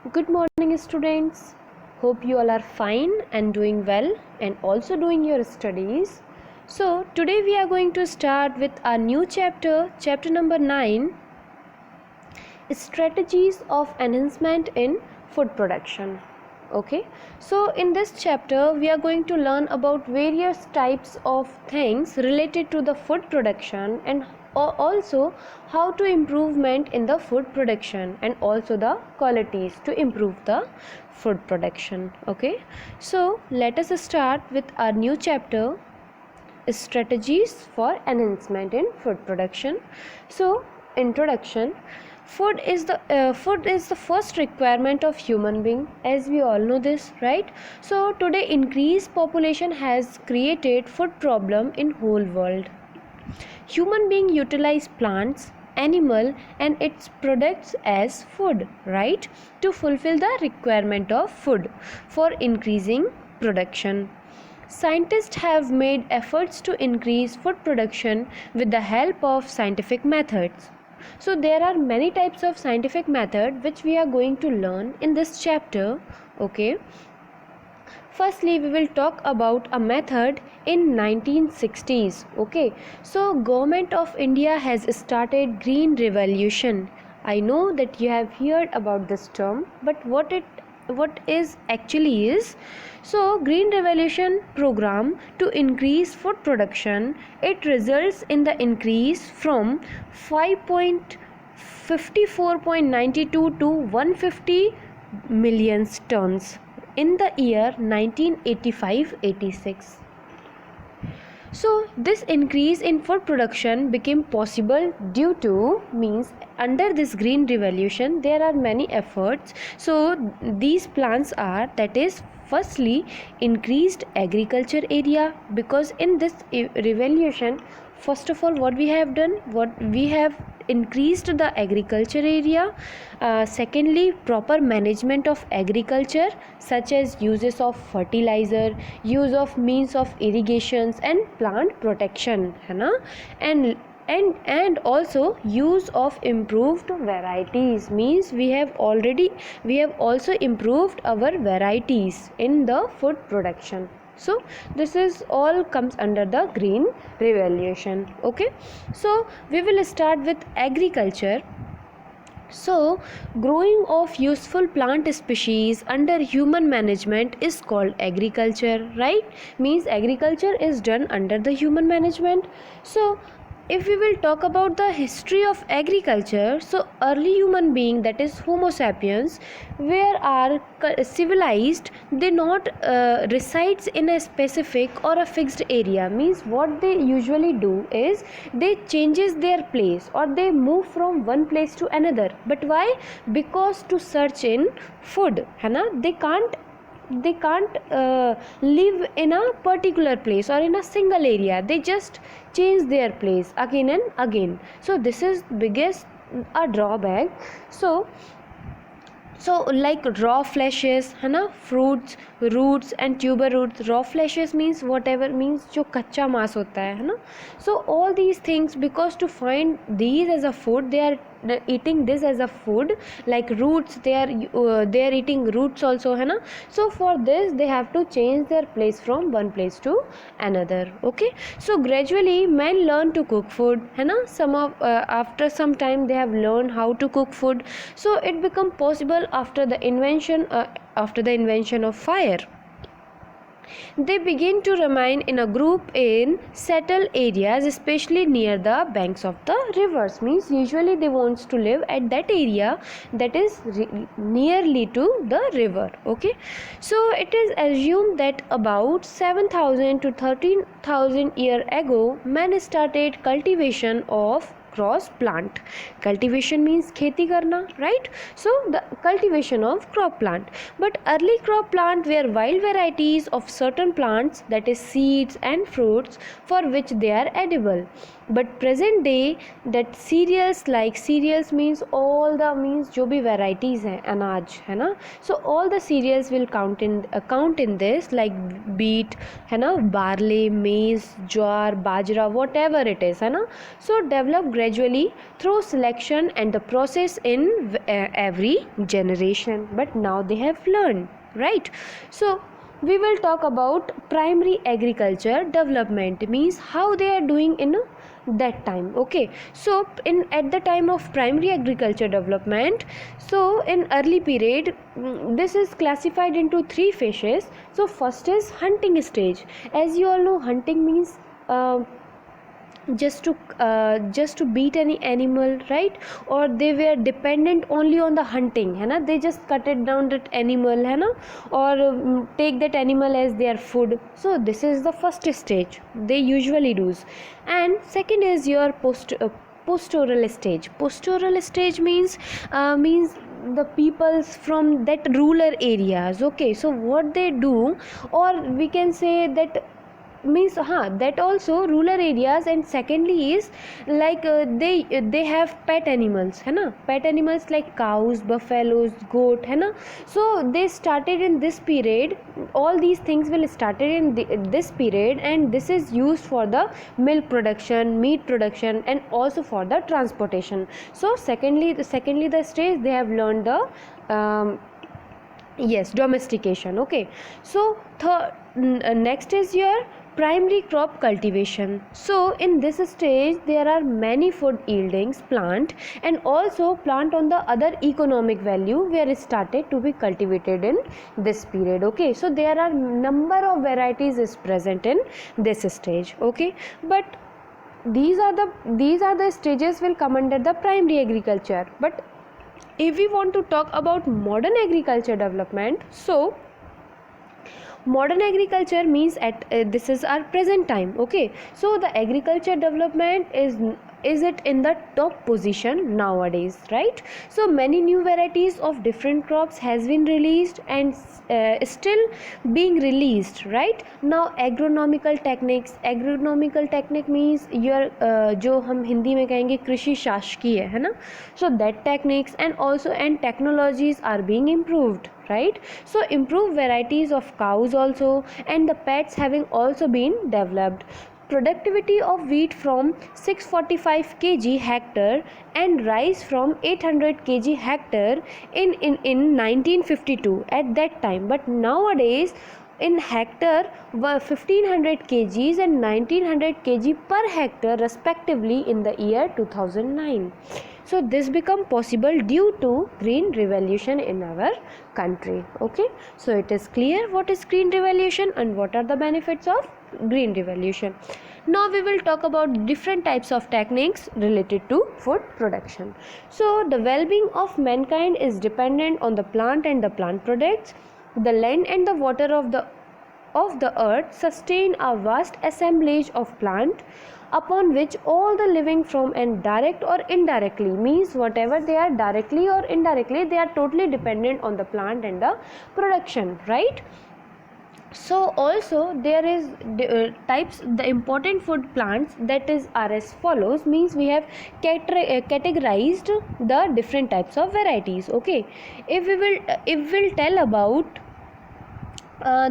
Good morning, students. Hope you all are fine and doing well and also doing your studies. So, today we are going to start with our new chapter number 9, Strategies of Enhancement in Food Production. Okay, so in this chapter we are going to learn about various types of things related to the food production and also how to improvement in the food production and also the qualities to improve the food production. Okay, so let us start with our new chapter, strategies for enhancement in food production. So introduction. Food is the first requirement of human being, as we all know this, right? So today increased population has created food problem in whole world. Human being utilize plants, animal and its products as food, right, to fulfill the requirement of food for increasing production. Scientists have made efforts to increase food production with the help of scientific methods. So there are many types of scientific method which we are going to learn in this chapter. Okay. Firstly, we will talk about a method in 1960s. Okay. So government of India has started green revolution. I know that you have heard about this term, but what is actually is, so green revolution program to increase food production, it results in the increase from 5.54.92 to 150 million tons in the year 1985-86. So this increase in food production became possible due to, means under this green revolution there are many efforts. So these plans are, that is, firstly increased agriculture area, because in this revolution, first of all, what we have increased the agriculture area. Secondly, proper management of agriculture, such as uses of fertilizer, use of means of irrigations and plant protection, है ना? And also use of improved varieties, means we have also improved our varieties in the food production. So this is all comes under the green revolution. Okay, so we will start with agriculture. So growing of useful plant species under human management is called agriculture, right? Means agriculture is done under the human management. So if we will talk about the history of agriculture, so early human being, that is Homo sapiens, where are civilized, they not resides in a specific or a fixed area. Means what they usually do is they changes their place or they move from one place to another. But why? Because to search in food, है ना? They can't live in a particular place or in a single area. They just change their place again and again. So this is biggest a drawback. So like raw fleshes, है ना, fruits, roots and tuber roots. Raw fleshes means whatever, means जो कच्चा मांस होता है ना. So all these things, because to find these as a food, they are eating this as a food. Like roots, they are eating roots also, है ना. So for this they have to change their place from one place to another. Okay, so gradually men learn to cook food, है ना. After some time they have learned how to cook food. So it become possible after the invention of fire. They begin to remain in a group in settled areas, especially near the banks of the rivers. Means usually they wants to live at that area that is nearly to the river. Okay, so it is assumed that about 7,000 to 13,000 years ago, men started cultivation of cross plant. Cultivation means खेती करना, right? So the cultivation of crop plant. But early crop plant were wild varieties of certain plants, that is seeds and fruits, for which they are edible. But present day, that cereals means all the, means जो भी varieties हैं अनाज, है ना. So all the cereals will count in this, like beet, है ना, barley, maize, jowar, bajra, whatever it is, है ना. So develop gradually through selection and the process in every generation, but now they have learned, right? So we will talk about primary agriculture development, means how they are doing in that time. Okay, so in at the time of primary agriculture development, so in early period, this is classified into three phases. So first is hunting stage. As you all know, hunting means just to beat any animal, right? Or they were dependent only on the hunting, है ना, they just cut it down that animal, है ना, or take that animal as their food. So this is the first stage they usually do. And second is your postural stage. Postural stage means the peoples from that rural areas. Okay, so what they do, or we can say that means that also rural areas. And secondly is like they have pet animals, है ना, pet animals like cows, buffaloes, goat, है ना. So they started in this period, all these things will started in this period, and this is used for the milk production, meat production, and also for the transportation. So secondly the stage they have learned the domestication. Okay, so next is your primary crop cultivation. So in this stage there are many food yieldings plant, and also plant on the other economic value were started to be cultivated in this period. Okay, so there are number of varieties is present in this stage. Okay, but these are the stages will come under the primary agriculture. But if we want to talk about modern agriculture development, so modern agriculture means at this is our present time. Okay, so the agriculture development is it in the top position nowadays, right? So many new varieties of different crops has been released and still being released right now. Agronomical technique means your जो हम हिंदी में कहेंगे कृषि शासकीय, है ना. So that techniques and also and technologies are being improved, right? So improved varieties of cows also, and the pets having also been developed. Productivity of wheat from 645 kg hectare and rice from 800 kg hectare in 1952 at that time. But nowadays in hectare were 1500 kgs and 1900 kg per hectare respectively in the year 2009. So this become possible due to green revolution in our country. Okay, so it is clear what is green revolution and what are the benefits of green revolution. Now we will talk about different types of techniques related to food production. So the well-being of mankind is dependent on the plant and the plant products. The land and the water of the earth sustain a vast assemblage of plant upon which all the living from and direct or indirectly, means whatever they are directly or indirectly, they are totally dependent on the plant and the production, right? So also there is types, the important food plants that is are as follows, means we have categorized the different types of varieties. Okay, if we'll tell about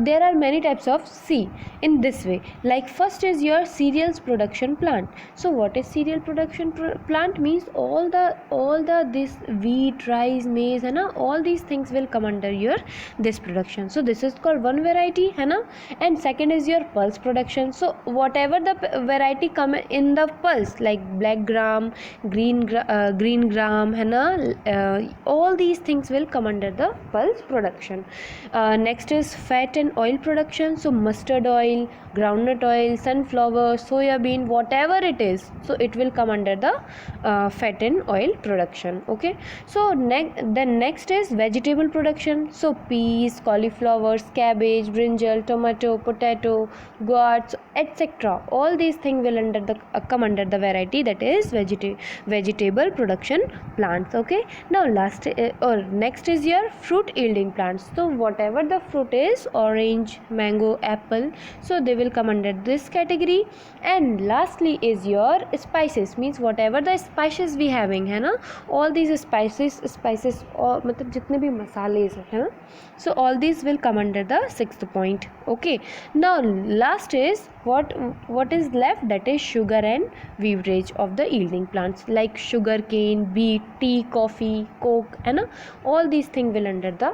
there are many types of C in this way. Like first is your cereals production plant. So what is cereal production plant? Means all the this wheat, rice, maize, है ना, all these things will come under your this production. So this is called one variety, है ना. And second is your pulse production. So whatever the variety come in the pulse, like black gram, green gram, है ना, all these things will come under the pulse production. Next is fat and oil production. So mustard oil, groundnut oil, sunflower, soya bean, whatever it is, so it will come under the fat and oil production. Okay, so next is vegetable production. So peas, cauliflowers, cabbage, brinjal, tomato, potato, gourds, etc. all these things will come under the variety that is vegetable production plants. Okay, now next is your fruit yielding plants. So whatever the fruit is, orange, mango, apple, so they will come under this category. And lastly is your spices, means whatever the spices we having है ना, all these spices और मतलब जितने भी मसाले है ना, so all these will come under the sixth point. Okay, now last is what is left, that is sugar and beverage of the yielding plants like sugar cane, beet, tea, coffee, coke है ना, all these things will under the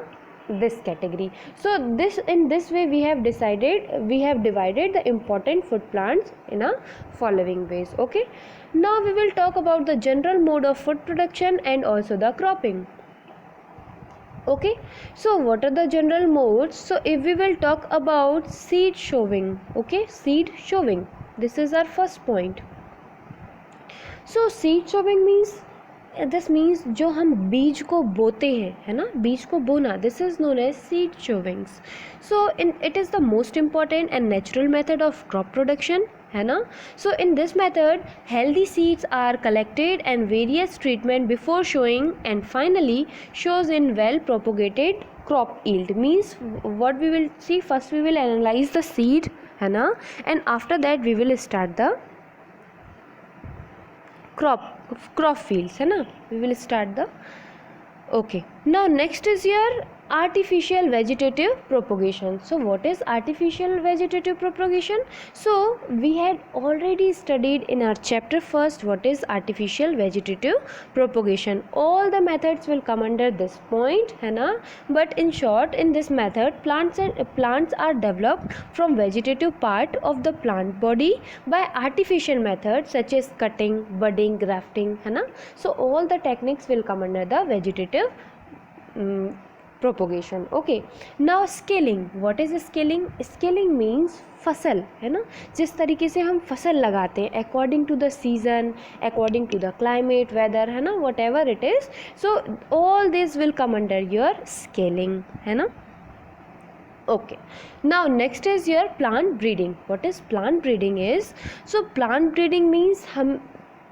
this category. So this, in this way we have divided the important food plants in a following ways. Okay, now we will talk about the general mode of food production and also the cropping. Okay, so what are the general modes? So if we will talk about seed sowing, okay, seed sowing, this is our first point. So seed sowing means, this means जो हम बीज को बोते हैं है ना, बीज को बोना, this is known as seed sowings. So in it is the most important and natural method of crop production है ना. So in this method healthy seeds are collected and various treatment before sowing and finally sows in well propagated crop yield. Means what we will see, first we will analyze the seed है ना, and after that we will start the crop fields है ना, we will start the. Okay, now next is your artificial vegetative propagation. So what is artificial vegetative propagation? So we had already studied in our chapter first what is artificial vegetative propagation. All the methods will come under this point है ना, but in short in this method plants are developed from vegetative part of the plant body by artificial methods such as cutting, budding, grafting है ना. So all the techniques will come under the vegetative propagation. Okay, now scaling. What is scaling? Scaling means फसल है ना, जिस तरीके से हम फसल लगाते हैं according to the season, according to the climate, weather है ना, whatever it is. So all this will come under your scaling है ना. Okay, now next is your plant breeding. What is plant breeding is? So plant breeding means हम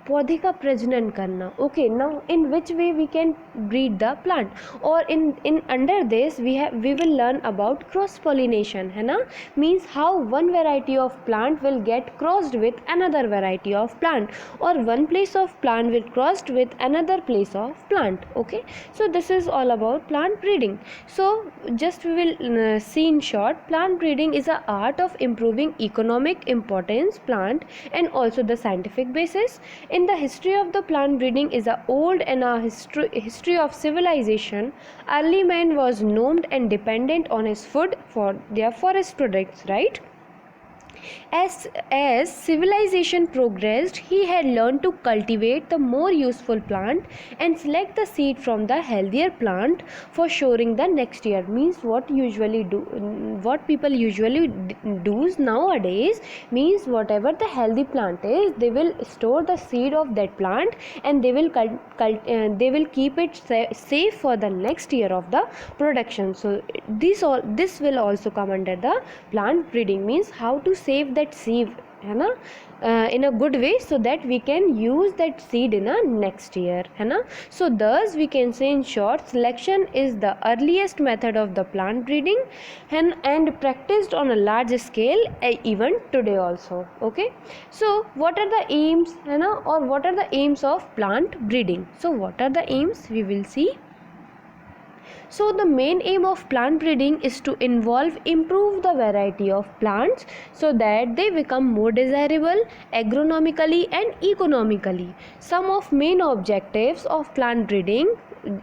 पौधे का प्रजनन करना. Okay, now in which way we can breed the plant, और in under this we will learn about cross pollination है ना. Means how one variety of plant will get crossed with another variety of plant, और one place of plant will crossed with another place of plant. Okay, so this is all about plant breeding. So just we will see in short, plant breeding is a art of improving economic importance plant and also the scientific basis. In the history of the plant breeding is a old and a history of civilization. Early man was known and dependent on his food for their forest products, right? As civilization progressed, he had learned to cultivate the more useful plant and select the seed from the healthier plant for storing the next year. Means what people usually do nowadays, means whatever the healthy plant is, they will store the seed of that plant and they will keep it safe for the next year of the production. So this will also come under the plant breeding. Means how to save that seed है ना in a good way so that we can use that seed in a next year है ना. So thus we can say in short, selection is the earliest method of the plant breeding and practiced on a large scale even today also. Okay, so what are the aims है ना, or what are the aims of plant breeding? So what are the aims we will see. So the main aim of plant breeding is to improve the variety of plants so that they become more desirable agronomically and economically. Some of main objectives of plant breeding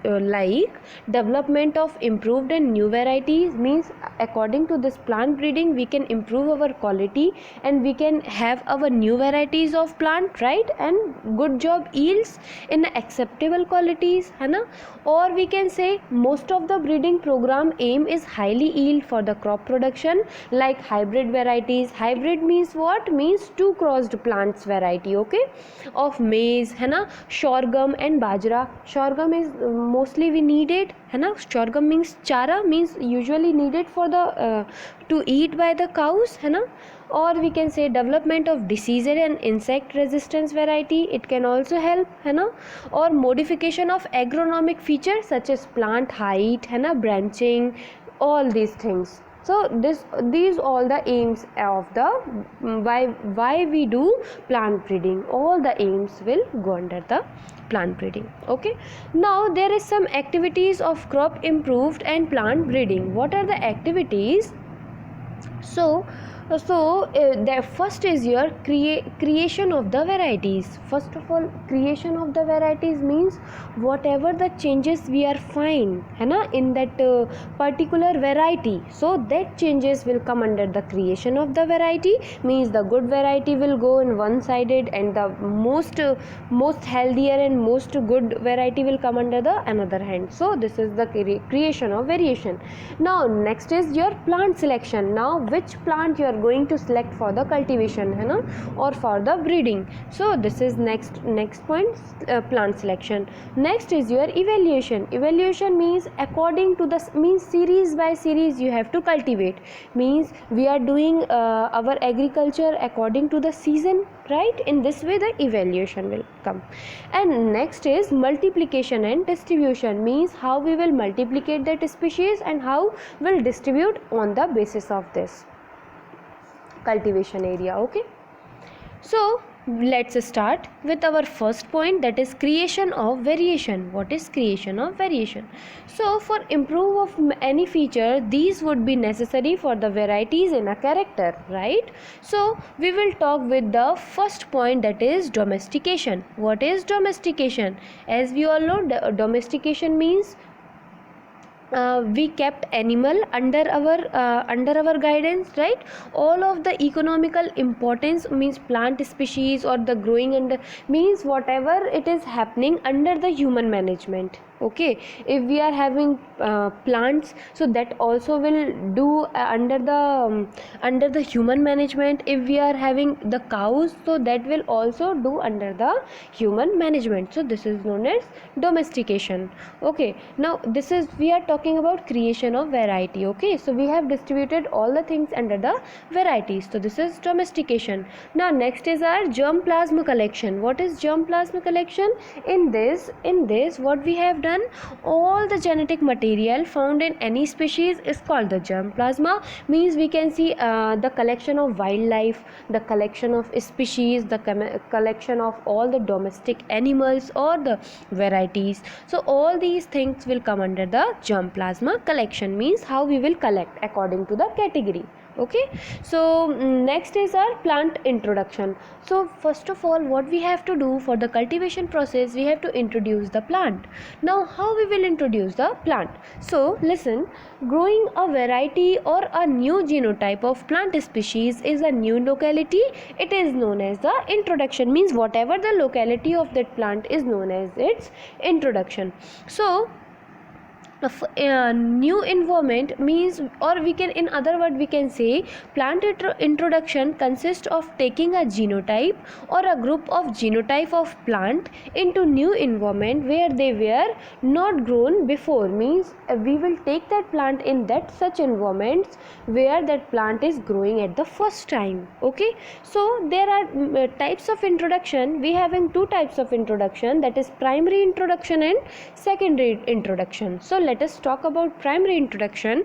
like development of improved and new varieties. Means according to this plant breeding we can improve our quality and we can have our new varieties of plant, right, and good job yields in acceptable qualities है ना. Or we can say most of the breeding program aim is highly yield for the crop production like hybrid varieties. Hybrid means what? Means two crossed plants variety, okay, of maize है ना, sorghum and bajra. Sorghum is mostly we need it है ना. Sorghum means chara, means usually needed for the to eat by the cows है ना. Or we can say development of disease and insect resistance variety, it can also help है ना. Or modification of agronomic features such as plant height है ना, branching, all these things. So these all the aims of the why we do plant breeding. All the aims will go under the plant breeding. Okay, now there is some activities of crop improved and plant breeding. What are the activities? So the first is your creation of the varieties. First of all, creation of the varieties means whatever the changes we are find है ना in that particular variety, so that changes will come under the creation of the variety. Means the good variety will go in one sided, and the most healthier and most good variety will come under the another hand. So this is the creation of variation. Now next is your plant selection. Now which plant you are going to select for the cultivation है ना or for the breeding. So this is next point, plant selection. Next is your evaluation. Evaluation means according to the means series by series you have to cultivate. Means we are doing our agriculture according to the season, right? In this way the evaluation will come. And next is multiplication and distribution. Means how we will multiplicate that species and how we'll distribute on the basis of this cultivation area. Okay, so let's start with our first point, that is creation of variation. What is creation of variation? So for improve of any feature, these would be necessary for the varieties in a character, right? So we will talk with the first point, that is domestication. What is domestication? As we all know, domestication means we kept animal under our guidance, right? All of the economical importance means plant species or the growing under means whatever it is happening under the human management. Okay, if we are having plants, so that also will do under the human management. If we are having the cows, so that will also do under the human management. So this is known as domestication. Okay, now this is we are talking about creation of variety. Okay, so we have distributed all the things under the varieties. So this is domestication. Now next is our germ plasma collection. What is germ plasma collection? In this what we have done, all the genetic material found in any species is called the germ plasma. Means we can see the collection of wildlife, the collection of species, the collection of all the domestic animals or the varieties. So all these things will come under the germ plasma collection. Means how we will collect according to the category. Okay, so next is our plant introduction. So first of all, what we have to do for the cultivation process, we have to introduce the plant. Now how we will introduce the plant? So listen, growing a variety or a new genotype of plant species is a new locality. It is known as the introduction. Means whatever the locality of that plant is known as its introduction. So new environment means, or we can, in other word we can say, plant introduction consists of taking a genotype or a group of genotype of plant into new environment where they were not grown before. Means we will take that plant in that such environments where that plant is growing at the first time. Okay, so there are types of introduction. We having two types of introduction, that is primary introduction and secondary introduction. So let us talk about primary introduction.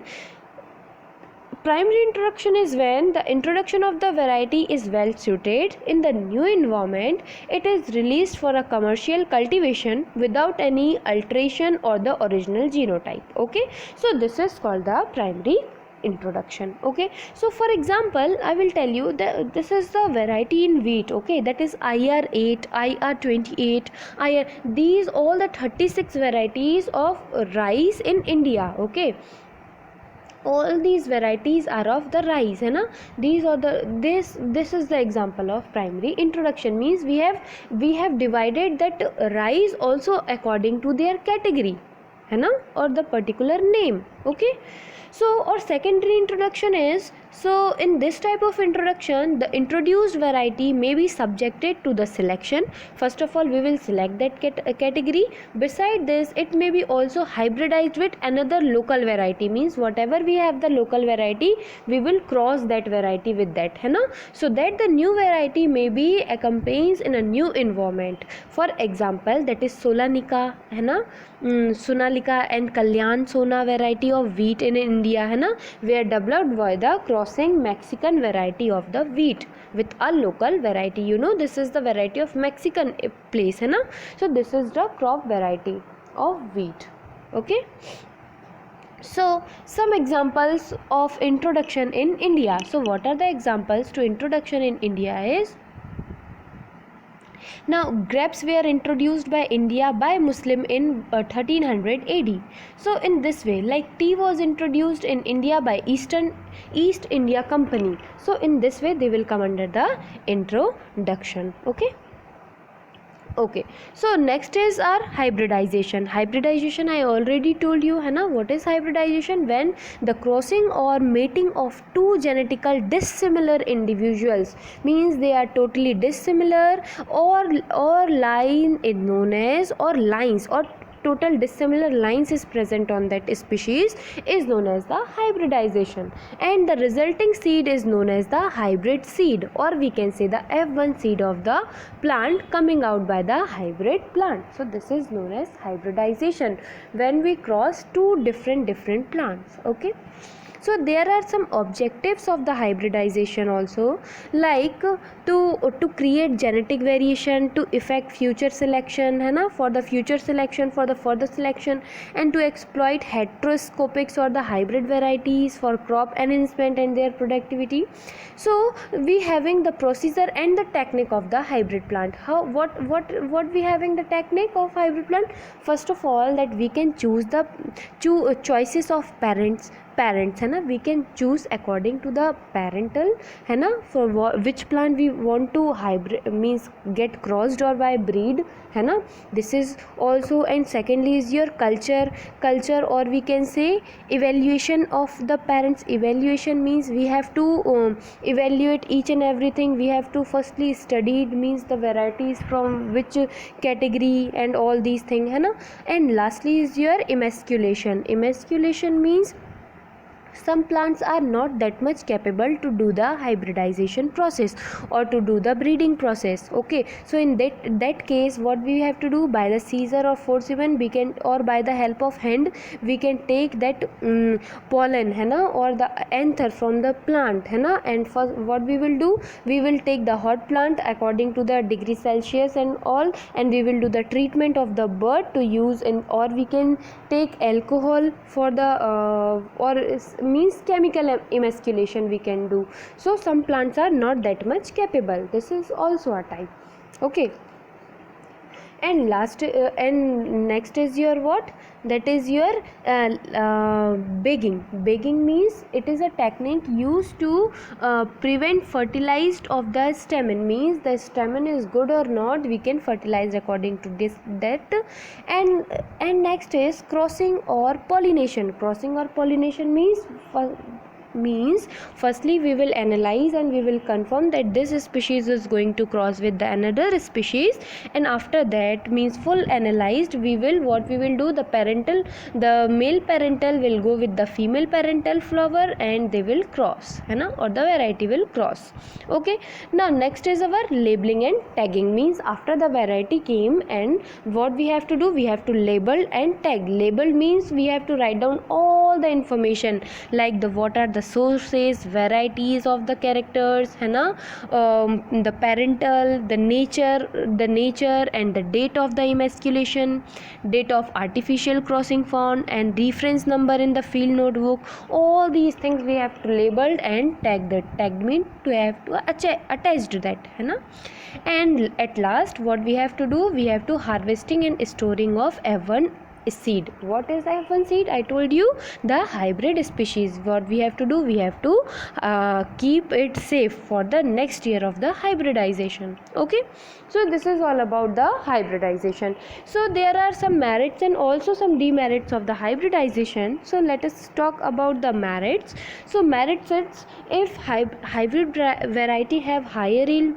Primary introduction is when the introduction of the variety is well suited in the new environment. It is released for a commercial cultivation without any alteration or the original genotype. Okay, so this is called the primary introduction. Okay, so for example, I will tell you that this is the variety in wheat. Okay, that is IR8, IR28, these all the 36 varieties of rice in India. Okay, all these varieties are of the rice, है ना? These are the this is the example of primary introduction. Means we have divided that rice also according to their category, है ना, or the particular name. Okay, so or secondary introduction is, so in this type of introduction, the introduced variety may be subjected to the selection. First of all, we will select that category. Beside this, it may be also hybridized with another local variety. Means whatever we have the local variety, we will cross that variety with that, है ना, so that the new variety may be accompanies in a new environment. For example, that is Solanika, है ना, Sonalika and Kalyan Sona variety of wheat in India है ना, were developed by the crossing Mexican variety of the wheat with a local variety. You know, this is the variety of Mexican place है ना. So this is the crop variety of wheat. Okay. So some examples of introduction in India. So what are the examples to introduction in India is, now grapes were introduced by India by Muslim in 1300 AD. So in this way, like tea was introduced in India by East India Company. So in this way they will come under the introduction. Okay, so next is our hybridization. Hybridization I already told you है ना. What is hybridization? When the crossing or mating of two genetical dissimilar individuals, means they are totally dissimilar, or line is known as, or lines or total dissimilar lines is present on that species, is known as the hybridization, and the resulting seed is known as the hybrid seed, or we can say the F1 seed of the plant coming out by the hybrid plant. So this is known as hybridization, when we cross two different plants. Okay, so there are some objectives of the hybridization also, like to create genetic variation, to effect future selection है ना, for the future selection, for the further selection, and to exploit heteroscopics or the hybrid varieties for crop enhancement and their productivity. So we having the procedure and the technique of the hybrid plant. How, what we having the technique of hybrid plant? First of all, that we can choose the choices of parents है ना, we can choose according to the parental है ना, for which plant we want to hybrid, means get crossed or by breed है ना. This is also, and secondly is your culture, or we can say evaluation of the parents. Evaluation means we have to evaluate each and everything. We have to firstly studied, means the varieties from which category and all these things है ना. And lastly is your emasculation. Emasculation means some plants are not that much capable to do the hybridization process or to do the breeding process. Okay, so in that case, what we have to do, by the scissor or forceps we can, or by the help of hand, we can take that pollen है ना, or the anther from the plant है ना. And first what we will do, we will take the hot plant according to the degree Celsius and all, and we will do the treatment of the bird to use, and or we can take alcohol for the or means chemical emasculation we can do. So some plants are not that much capable. This is also a type. Okay, and next is your what, that is your begging. Begging means it is a technique used to prevent fertilized of the stamen, means the stamen is good or not, we can fertilize according to that. And next is crossing or pollination. Crossing or pollination means firstly we will analyze and we will confirm that this species is going to cross with the another species, and after that, means full analyzed, we will do, the male parental will go with the female parental flower and they will cross है ना, or the variety will cross. Okay, now next is our labeling and tagging, means after the variety came, and what we have to do, we have to label and tag. Label means we have to write down all the information, like what are the sources, varieties of the characters है ना, the parental, the nature and the date of the emasculation, date of artificial crossing found, and reference number in the field notebook. All these things we have to label and tag. That tag means to have to attach to that है ना. And at last what we have to do, we have to harvesting and storing of F1 seed. What is F1 seed? I told you, the hybrid species. What we have to do, we have to keep it safe for the next year of the hybridization. Okay, so this is all about the hybridization. So there are some merits and also some demerits of the hybridization. So let us talk about the merits. So merits is, if hybrid variety have higher yield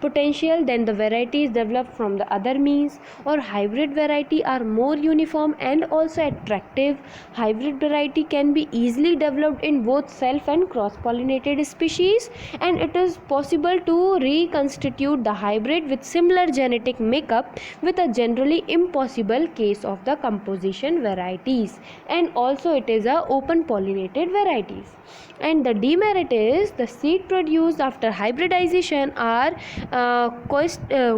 potential than the varieties developed from the other means, or hybrid variety are more uniform and also attractive hybrid variety can be easily developed in both self and cross pollinated species, and it is possible to reconstitute the hybrid with similar genetic makeup with a generally impossible case of the composition varieties, and also it is a open pollinated varieties. And the demerit is the seed produced after hybridization are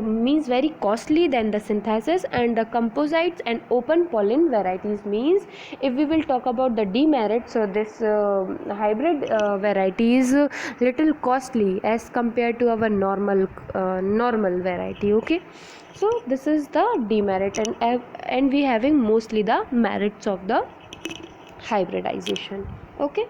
means very costly than the synthesis, and the composites and open pollen varieties means, if we will talk about the demerit, so this hybrid variety is little costly as compared to our normal variety. Okay, so this is the demerit, and we having mostly the merits of the hybridization. Okay.